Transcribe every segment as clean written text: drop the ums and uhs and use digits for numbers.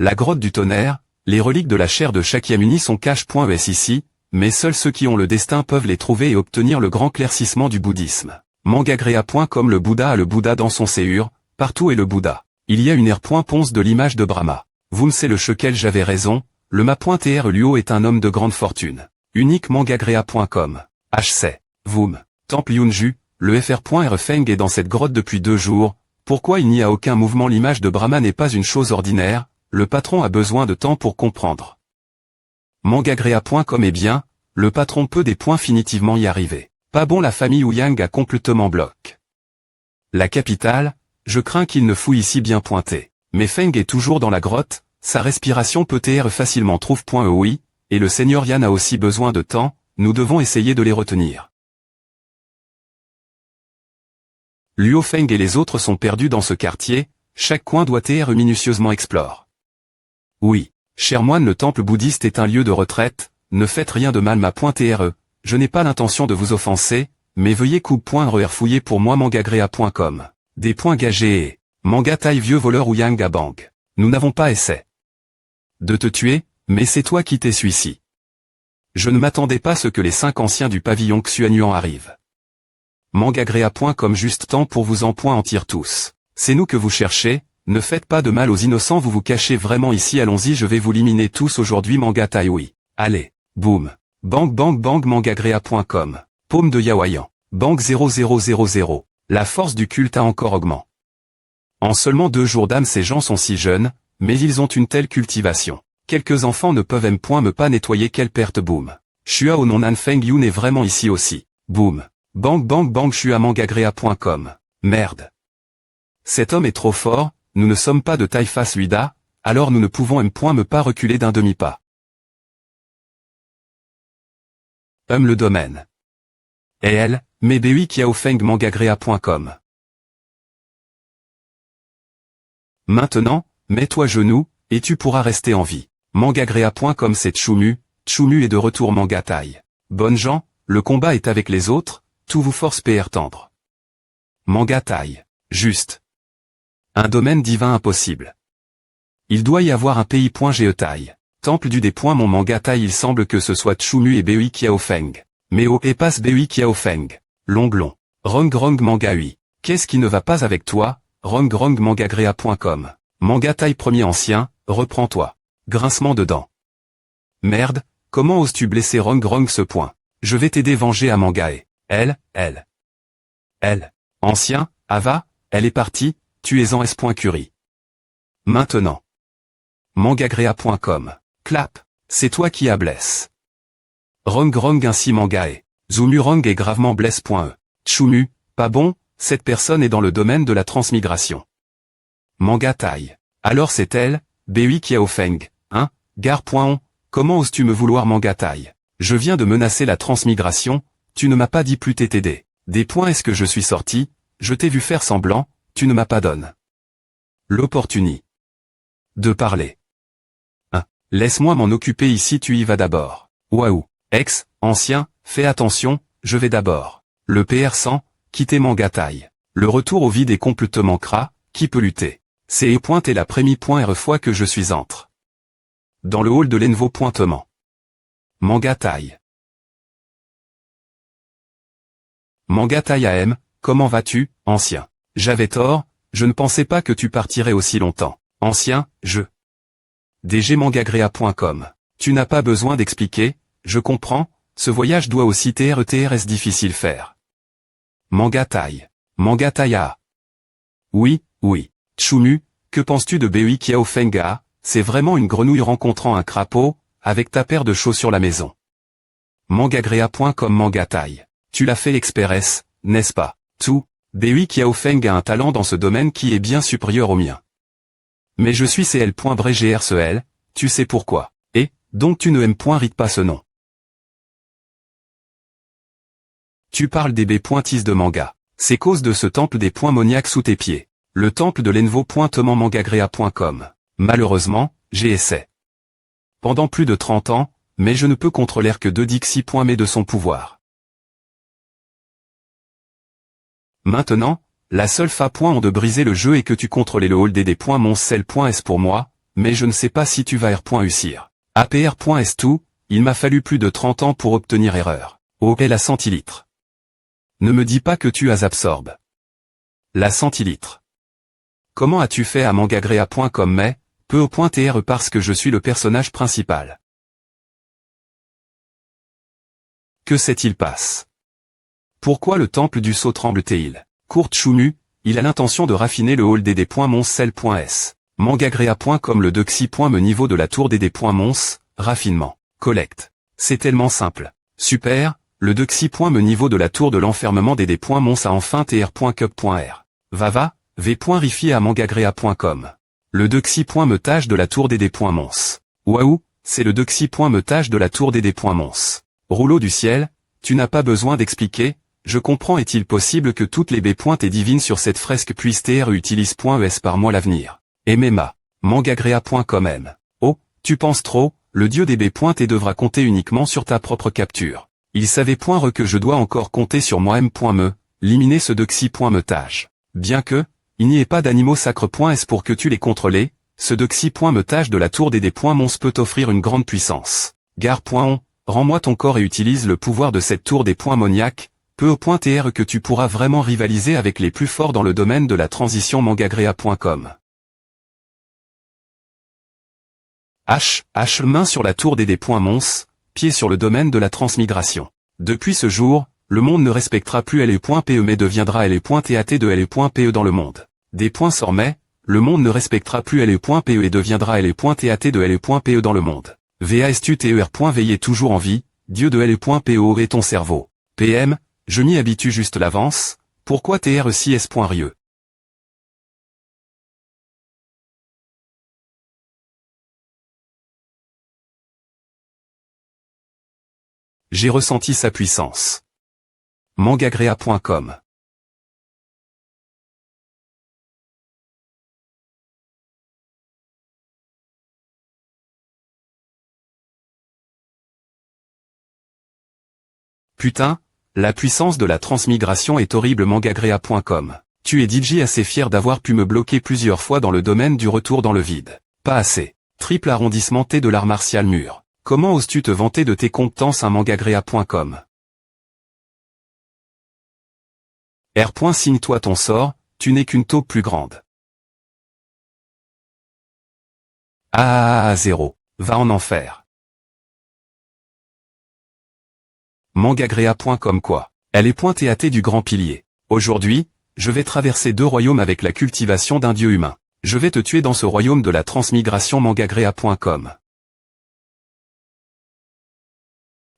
La grotte du tonnerre, les reliques de la chair de Shakyamuni sont cache.es ici, mais seuls ceux qui ont le destin peuvent les trouver et obtenir le grand claircissement du bouddhisme. Mangagrea.com. Le Bouddha a le Bouddha dans son séhur, partout est le Bouddha. Il y a une ponce de l'image de Brahma. Vous me c'est le chequel j'avais raison, le ma.tr Luo est un homme de grande fortune. Unique Mangagrea.com. HC. Voum. Temple Yunju, le fr.r Feng est dans cette grotte depuis 2 jours, pourquoi il n'y a aucun mouvement? L'image de Brahma n'est pas une chose ordinaire, le patron a besoin de temps pour comprendre. Mangagrea.com. Eh bien, le patron peut définitivement y arriver. Pas bon, la famille Ouyang a complètement bloqué la capitale, je crains qu'il ne fouille ici bien pointé. Mais Feng est toujours dans la grotte, sa respiration peut être facilement trouve.oui, et le seigneur Yan a aussi besoin de temps, nous devons essayer de les retenir. Luo Feng et les autres sont perdus dans ce quartier, chaque coin doit être minutieusement exploré. Oui, cher moine, le temple bouddhiste est un lieu de retraite, ne faites rien de mal ma.tr, je n'ai pas l'intention de vous offenser, mais veuillez fouiller pour moi Mangagrea.com. Des points gagés et Manga taille vieux voleur Ouyang à Bang. Nous n'avons pas essayé de te tuer, mais c'est toi qui t'es suicidé. Je ne m'attendais pas à ce que les 5 anciens du pavillon Xuanyuan arrivent. Mangagrea.com. Juste temps pour vous en tirer tous. C'est nous que vous cherchez, ne faites pas de mal aux innocents, vous vous cachez vraiment ici, allons-y, je vais vous éliminer tous aujourd'hui Manga taille oui. Allez, boum. Bang bang bang Mangagrea.com. Paume de Yaoyan. Bang 0000. La force du culte a encore augmenté. En seulement 2 jours d'âme, ces gens sont si jeunes, mais ils ont une telle cultivation. Quelques enfants ne peuvent me pas nettoyer, quelle perte boum. Shua au non Nan Feng Yun est vraiment ici aussi. Boum. Bang bang bang Shua Mangagrea.com. Merde. Cet homme est trop fort, nous ne sommes pas de taille face Luida, alors nous ne pouvons pas reculer d'un demi-pas. Le domaine. Et elle, Mebei Kiao Feng Mangagrea.com. Maintenant, mets-toi genoux, et tu pourras rester en vie. Mangagrea.com. C'est Tchumu est de retour Mangatai. Bonnes gens, le combat est avec les autres, tout vous force PR tendre. Mangatai. Juste. Un domaine divin impossible. Il doit y avoir un pays.geotai. Temple du des. Mon Mangatai, il semble que ce soit Tchumu et Bei Kiao Feng. Mais au et passe Bei Kiao Feng. Longlong. Rong Rong Mangaui. Qu'est-ce qui ne va pas avec toi? Rong Rong Mangagrea.com. Mangatai premier ancien, reprends-toi. Grincement de dents. Merde, comment oses-tu blesser Rong Rong ce point? Je vais t'aider venger à Mangae. Elle. Ancien, Ava, elle est partie, tu es en S.Curie. Maintenant. Mangagrea.com. Clap, c'est toi qui as blesse. Rong Rong ainsi Mangae. Zumurong est gravement blesse.e. Tchumu, pas bon, cette personne est dans le domaine de la transmigration. Mangatai. Alors c'est elle, Bei Kiao Feng, hein, gare.on, comment oses-tu me vouloir Mangatai? Je viens de menacer la transmigration, tu ne m'as pas dit plus t'aider. Des points est-ce que je suis sorti, je t'ai vu faire semblant, tu ne m'as pas donné l'opportunité de parler. Hein, laisse-moi m'en occuper ici, tu y vas d'abord. Waouh, ancien, fais attention, je vais d'abord. Le PR100, quitter Mangatai. Le retour au vide est complètement cras, qui peut lutter? C'est et la première fois que je suis entre dans le hall de l'Envo pointement. Mangatai. Mangatai AM, comment vas-tu, ancien? J'avais tort, je ne pensais pas que tu partirais aussi longtemps. Ancien, je. DG Mangagrea.com. Tu n'as pas besoin d'expliquer, je comprends, ce voyage doit aussi TRS difficile faire. Mangatai. Mangatai A. Oui. Tchumu, que penses-tu de Bei Kiao Fenga? C'est vraiment une grenouille rencontrant un crapaud, avec ta paire de chaux sur la maison. Mangagrea.com. Mangatai. Tu l'as fait express, n'est-ce pas? Tout, Bei Kiao Feng a un talent dans ce domaine qui est bien supérieur au mien. Mais je suis CL.BRGRCL, tu sais pourquoi. Et, donc tu ne aimes.rite pas ce nom. Tu parles des B.tis de manga. C'est cause de ce temple des points moniaques sous tes pieds. Le temple de l'Envo. Mangagrea.com. Malheureusement, j'ai essayé. Pendant plus de 30 ans, mais je ne peux contrôler que 2 Dixie. Mais de son pouvoir. Maintenant, la seule fa. On de briser le jeu et que tu contrôlais le hall des. Mon sel.s pour moi, mais je ne sais pas si tu vas réussir. APR.S tout, il m'a fallu plus de 30 ans pour obtenir erreur. La centilitre. Ne me dis pas que tu as absorbé. La centilitre. Comment as-tu fait à mangagrea.com mais, peu au point TR parce que je suis le personnage principal. Que s'est-il passe? Pourquoi le temple du sceau tremble-t-il? Kurt Choumu, il a l'intention de raffiner le hall dd.monscel.s. Mangagrea.com le dexy.me niveau de la tour dd.mons, raffinement, collecte. C'est tellement simple. Super, le dexy.me niveau de la tour de l'enfermement dd.mons a enfin tr.cup.r. Va, v.rifi à mangagrea.com. Le dexy.me tâche de la tour dd.mons. Waouh, c'est le dexy.me tâche de la tour dd.mons. Rouleau du ciel, tu n'as pas besoin d'expliquer, je comprends. Est-il possible que toutes les b.et divines sur cette fresque puissent tr utilise.es par moi l'avenir? MMA. Mangagrea.com m. Oh, tu penses trop, le dieu des b.et devra compter uniquement sur ta propre capture. Il savait point que je dois encore compter sur moi m.me, liminer ce dexy.me tâche. Bien que, il n'y ait pas d'animaux sacres.s pour que tu les contrôles, ce dexy.me tâche de la tour dd.mons peut t'offrir une grande puissance. Gare.on, rends-moi ton corps et utilise le pouvoir de cette tour des.moniac, peu au point tr que tu pourras vraiment rivaliser avec les plus forts dans le domaine de la transition mangagrea.com. Main sur la tour dd.mons, pied sur le domaine de la transmigration. Depuis ce jour, le monde ne respectera plus LE.PE mais deviendra LE.TAT de LE.PE dans le monde. Des points sormets, le monde ne respectera plus LE.PE et deviendra LE.TAT de LE.PE dans le monde. VASTUTER. Veiller toujours en vie, Dieu de LE.PE et ton cerveau. PM, je m'y habitue juste l'avance, pourquoi TR6S.RIE? J'ai ressenti sa puissance. Mangagrea.com. Putain, la puissance de la transmigration est horrible. Mangagrea.com. Tu es DJ assez fier d'avoir pu me bloquer plusieurs fois dans le domaine du retour dans le vide. Pas assez. Triple arrondissement T de l'art martial mur. Comment oses-tu te vanter de tes compétences à mangagrea.com? Signe-toi ton sort, tu n'es qu'une taupe plus grande. 0. Va en enfer. Mangagrea.com quoi. Elle est .TAT du grand pilier. Aujourd'hui, je vais traverser 2 royaumes avec la cultivation d'un dieu humain. Je vais te tuer dans ce royaume de la transmigration. Mangagrea.com.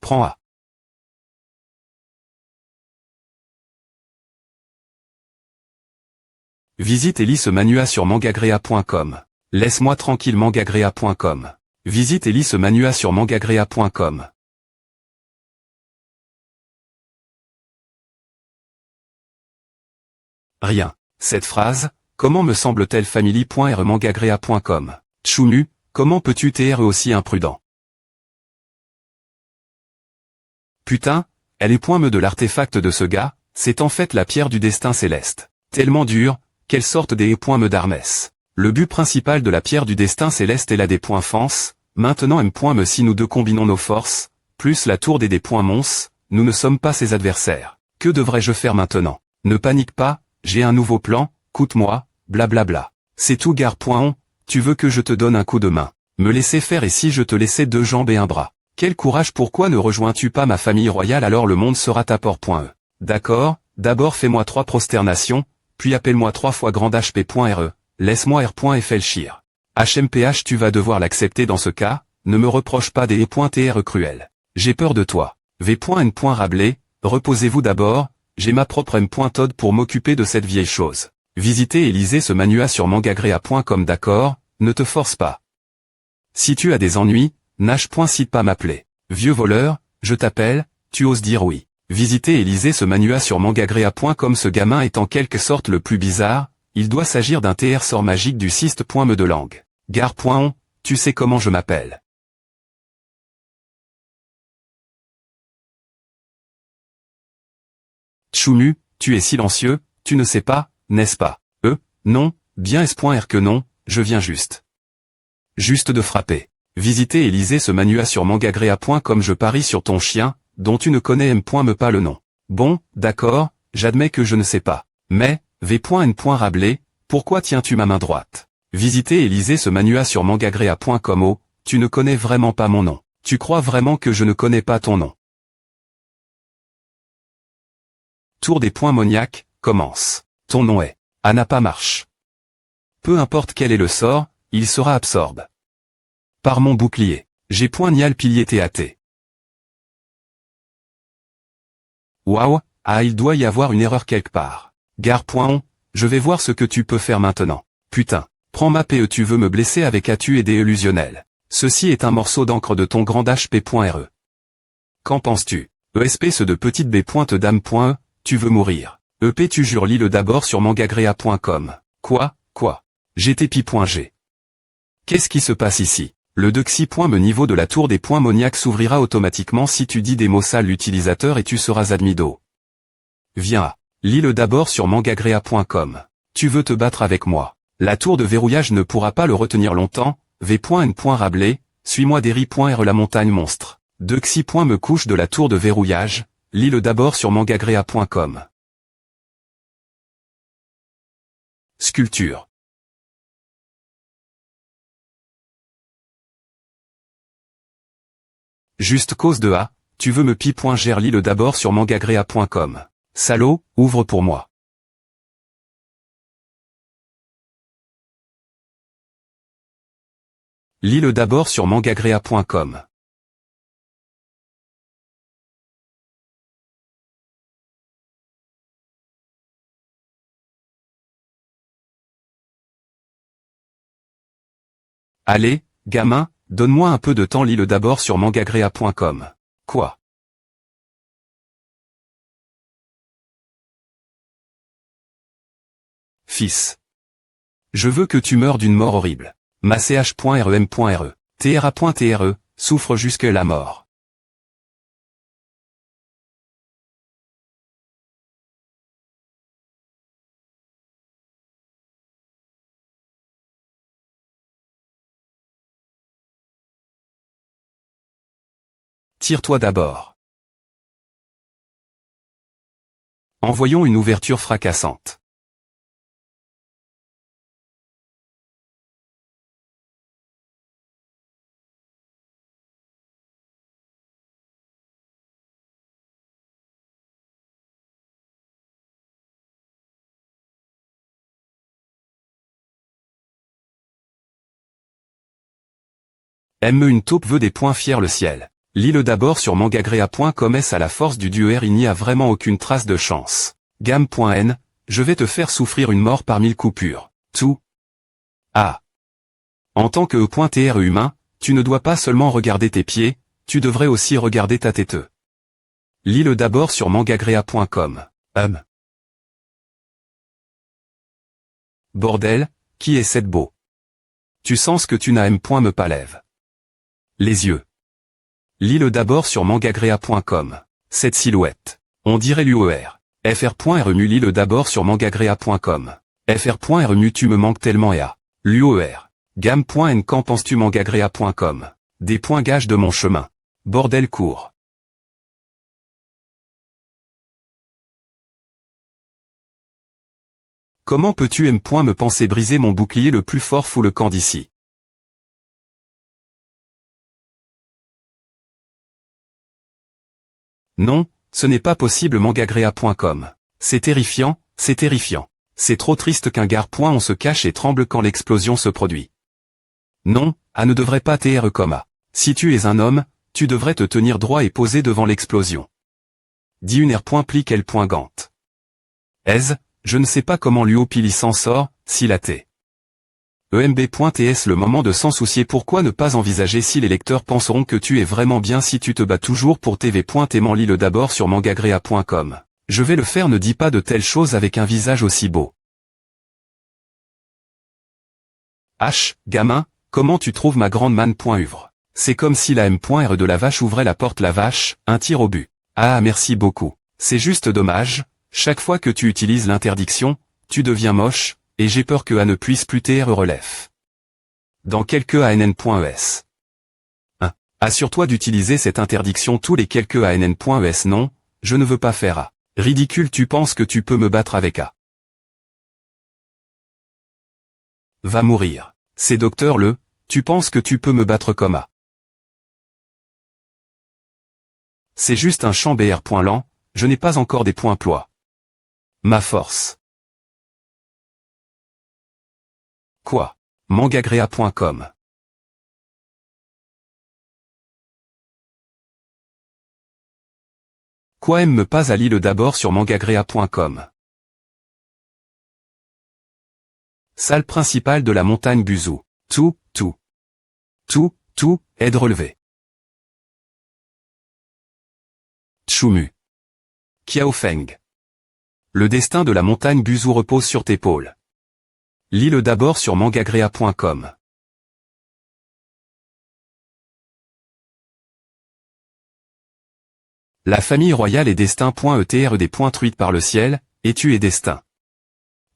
Prends A. Visite et lis ce manual sur mangagrea.com. Laisse-moi tranquille. Mangagrea.com. Visite et lis ce manual sur mangagrea.com. Rien. Cette phrase, comment me semble-t-elle family.r mangagrea.com. Choumu, comment peux-tu être aussi imprudent? Putain, elle est .me de l'artefact de ce gars, c'est en fait la pierre du destin céleste. Tellement dure, quelle sorte des .me d'Armès. Le but principal de la pierre du destin céleste est la des .fence, maintenant m.me si nous deux combinons nos forces, plus la tour des .mons, nous ne sommes pas ses adversaires. Que devrais-je faire maintenant? Ne panique pas, j'ai un nouveau plan, coûte-moi, blablabla. C'est tout. Gare.on, tu veux que je te donne un coup de main? Me laisser faire et si je te laissais 2 jambes et un bras? Quel courage. Pourquoi ne rejoins-tu pas ma famille royale? Alors le monde sera ta port.e. D'accord, d'abord fais-moi 3 prosternations, puis appelle-moi 3 fois grand HP.re, laisse-moi R.FLCHIR. HMPH tu vas devoir l'accepter dans ce cas, ne me reproche pas des E.TR cruels. J'ai peur de toi. V.N. Rabelais, reposez-vous d'abord, j'ai ma propre M.Todd pour m'occuper de cette vieille chose. Visitez et lisez ce manual sur mangagrea.com. D'accord, ne te force pas. Si tu as des ennuis, Nash.cite pas m'appeler. Vieux voleur, je t'appelle, tu oses dire oui. Visitez et lisez ce manual sur mangagrea.com. Ce gamin est en quelque sorte le plus bizarre, il doit s'agir d'un TR sort magique du syst.me de langue. Gare.on, tu sais comment je m'appelle. Choumu, tu es silencieux, tu ne sais pas, n'est-ce pas? Non, bien S.R que non, je viens juste. Juste de frapper. Visiter et lisez ce manua sur mangagrea.com. Je parie sur ton chien, dont tu ne connais me pas le nom. Bon, d'accord, j'admets que je ne sais pas. Mais, v.n. Rabelais, pourquoi tiens-tu ma main droite? Visitez et lisez ce manua sur mangagrea.com. Oh, tu ne connais vraiment pas mon nom. Tu crois vraiment que je ne connais pas ton nom? Tour des points Moniac, commence. Ton nom est Anapa marche. Peu importe quel est le sort, il sera absorbe. Par mon bouclier. J'ai point nial pilier théaté. Waouh, ah il doit y avoir une erreur quelque part. Gare.on, je vais voir ce que tu peux faire maintenant. Putain, prends ma PE, tu veux me blesser avec as-tu aidé illusionnel. Ceci est un morceau d'encre de ton grand HP.re. Qu'en penses-tu? ESP ce de petite B.dame.e, tu veux mourir. EP tu jures lis-le d'abord sur mangagrea.com. Quoi? GTP.g. Qu'est-ce qui se passe ici? Le dexi. Me niveau de la tour des points Moniac s'ouvrira automatiquement si tu dis des mots sales l'utilisateur et tu seras admido. Viens, lis-le d'abord sur mangagrea.com. Tu veux te battre avec moi. La tour de verrouillage ne pourra pas le retenir longtemps, v.n. Rabelais, suis-moi Derry.r la montagne monstre. Dexi. Me couche de la tour de verrouillage, lis-le d'abord sur mangagrea.com. Sculpture. Juste cause de A, tu veux me pi.ger lis-le d'abord sur mangagrea.com. Salaud, ouvre pour moi. Lis-le d'abord sur mangagrea.com. Allez, gamin, donne-moi un peu de temps, lis-le d'abord sur mangagrea.com. Quoi? Fils. Je veux que tu meurs d'une mort horrible. Ma ch.rem.re. tra.tre, souffre jusque la mort. Tire-toi d'abord. Envoyons une ouverture fracassante. Une taupe veut des points fiers le ciel. Lis-le d'abord sur mangagrea.com. Est-ce à la force du duer il n'y a vraiment aucune trace de chance. Gamme.n, je vais te faire souffrir une mort par 1000 coupures. Tout. Ah. En tant que E.TR humain, tu ne dois pas seulement regarder tes pieds, tu devrais aussi regarder ta tête. Lis-le d'abord sur mangagrea.com. Bordel, qui est cette beau? Tu sens que tu n'as me pas lève. Les yeux. Lis-le d'abord sur mangagrea.com. Cette silhouette. On dirait l'UER. fr.remu lis-le d'abord sur mangagrea.com. fr.remu tu me manques tellement et à. L'UER. Gamme.n qu'en penses-tu mangagrea.com. Des points gages de mon chemin. Bordel court. Comment peux-tu me penser briser mon bouclier le plus fort? Fous le camp d'ici. Non, ce n'est pas possible mangagrea.com. C'est terrifiant, c'est terrifiant. C'est trop triste qu'un gare. On se cache et tremble quand l'explosion se produit. Non, A ne devrait pas t'être comme A. Si tu es un homme, tu devrais te tenir droit et poser devant l'explosion. Dis une R.pli quel point gant. Je ne sais pas comment l'UOPili s'en sort, si la T. EMB.ts le moment de s'en soucier. Pourquoi ne pas envisager si les lecteurs penseront que tu es vraiment bien si tu te bats toujours pour TV.aimant lis-le d'abord sur mangagrea.com. Je vais le faire, ne dis pas de telles choses avec un visage aussi beau. Gamin, comment tu trouves ma grande manne.uvre? C'est comme si la M.R de la vache ouvrait la porte la vache, un tir au but. Ah merci beaucoup. C'est juste dommage, chaque fois que tu utilises l'interdiction, tu deviens moche, et j'ai peur que A ne puisse plus TR relève. Dans quelques ANN.es. 1. Assure-toi d'utiliser cette interdiction tous les quelques ANN.es. Non, je ne veux pas faire A. Ridicule, tu penses que tu peux me battre avec A. Va mourir. C'est docteur le, tu penses que tu peux me battre comme A. C'est juste un champ BR. Lent, je n'ai pas encore des points ploie. Ma force. Quoi? Mangagrea.com. Quoi aime me pas à l'île d'abord sur mangagrea.com. Salle principale de la montagne Buzou. Tout, aide relevée. Tchumu. Kiaofeng. Le destin de la montagne Buzou repose sur tes épaules. Lis-le d'abord sur mangagrea.com. La famille royale est destin.etr des points truites par le ciel, et tu es destin.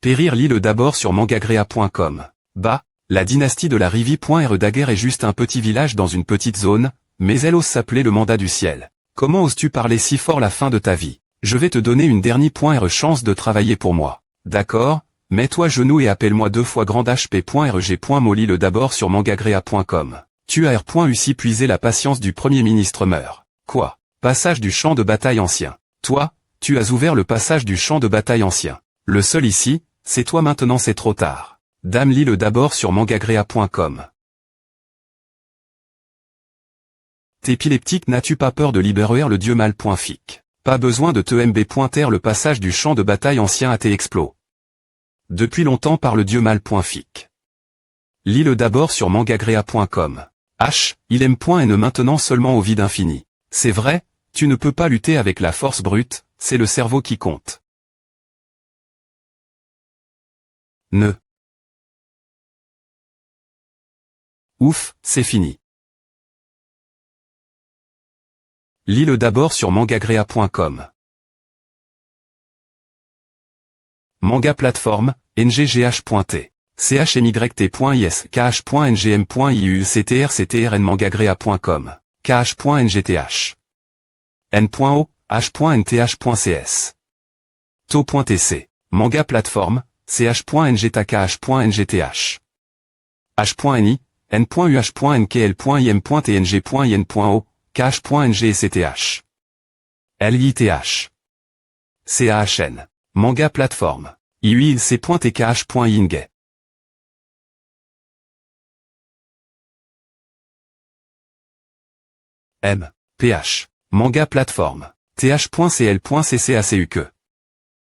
Périr, lis-le d'abord sur mangagrea.com. Bah, la dynastie de la Rivi.r daguerre est juste un petit village dans une petite zone, mais elle ose s'appeler le mandat du ciel. Comment oses-tu parler si fort la fin de ta vie? Je vais te donner une dernière chance de travailler pour moi. D'accord? Mets-toi genou et appelle-moi 2 fois grand hp.rg. Lis-le d'abord sur mangagrea.com. Tu as r.uci puiser la patience du Premier ministre meurt. Quoi? Passage du champ de bataille ancien. Toi, tu as ouvert le passage du champ de bataille ancien. Le seul ici, c'est toi maintenant, c'est trop tard. Dame, lis-le d'abord sur mangagrea.com. T'es épileptique, n'as-tu pas peur de libérer le dieu mal? Fic. Pas besoin de te mb.ter, le passage du champ de bataille ancien a été explos. Depuis longtemps par le dieu mal. Fic. Lis-le d'abord sur mangagrea.com. H, il aime.n maintenant seulement au vide infini. C'est vrai, tu ne peux pas lutter avec la force brute, c'est le cerveau qui compte. Ne. Ouf, c'est fini. Lis-le d'abord sur mangagrea.com. Manga plateforme, nggh.t. chmyt.is, kh.ngm.iu, ctrn mangagrea.com, kh.ngth. n.o, h.nth.cs. to.tc. Manga plateforme, ch.ngtkh.ngth. h.ni, n.uh.nkl.im.tng.in.o, kh.ngcth. lith. chn. Manga plateforme. iuilc.tkh.ing. m. ph. Manga plateforme. th.cl.ccacuq.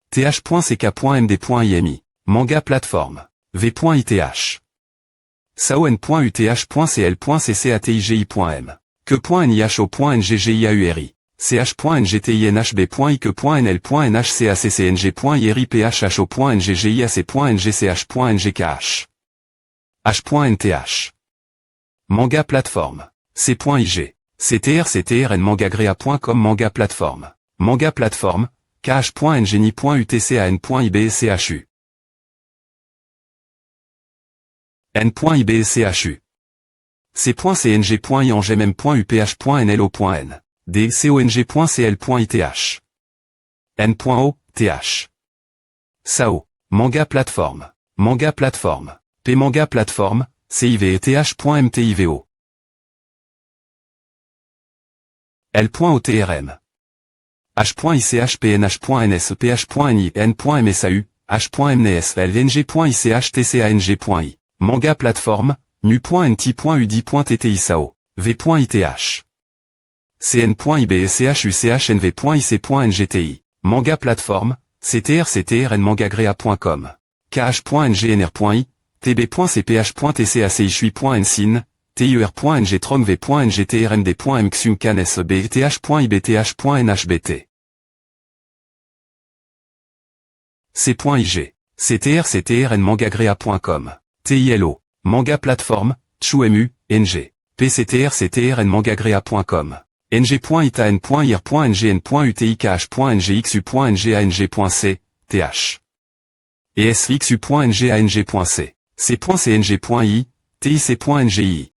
th.ck.md.imi. Manga plateforme. v.ith. saon.uth.cl.ccatigi.m. que.niho.nggiauri. ch.ngtinhb.ike.nl.nhcaccng.iri.pho.nggiac.ngch.ngkh. h.nth. Manga plateforme. c.ig. ctrn mangagrea.com. Manga plateforme. Manga plateforme, kh.ngni.utcan.ibschu. n.ibschu. c.cng.iangmm.uph.nlo.n. dcong.cl.ith. n.o, th. sao. Manga plateforme. Manga plateforme. p. Manga plateforme, civeth.mtivo. l.otrm. h.ichpnh.nsph.ni n.msau, h.mns lng.ichtcang.i. Manga plateforme, nu.nt.udi.ttisao, v.ith. cn.ibschuchnv.ic.ngti. Manga plateforme, ctrn mangagrea.com. kh.ngnr.i, tb.cph.tcacichui.ncin, tir.ngtromv.ngtrmd.mxumcanesbth.ibth.nhbt. c.ig. ctrn mangagrea.com. tilo. Manga plateforme, tchouemu, ng. pctrn mangagrea.com. ng.itaN.ir.ngn.utikh.ngxu.ngang.c, th. et sxu.ngang.c. c.cng.i, TIC.NGI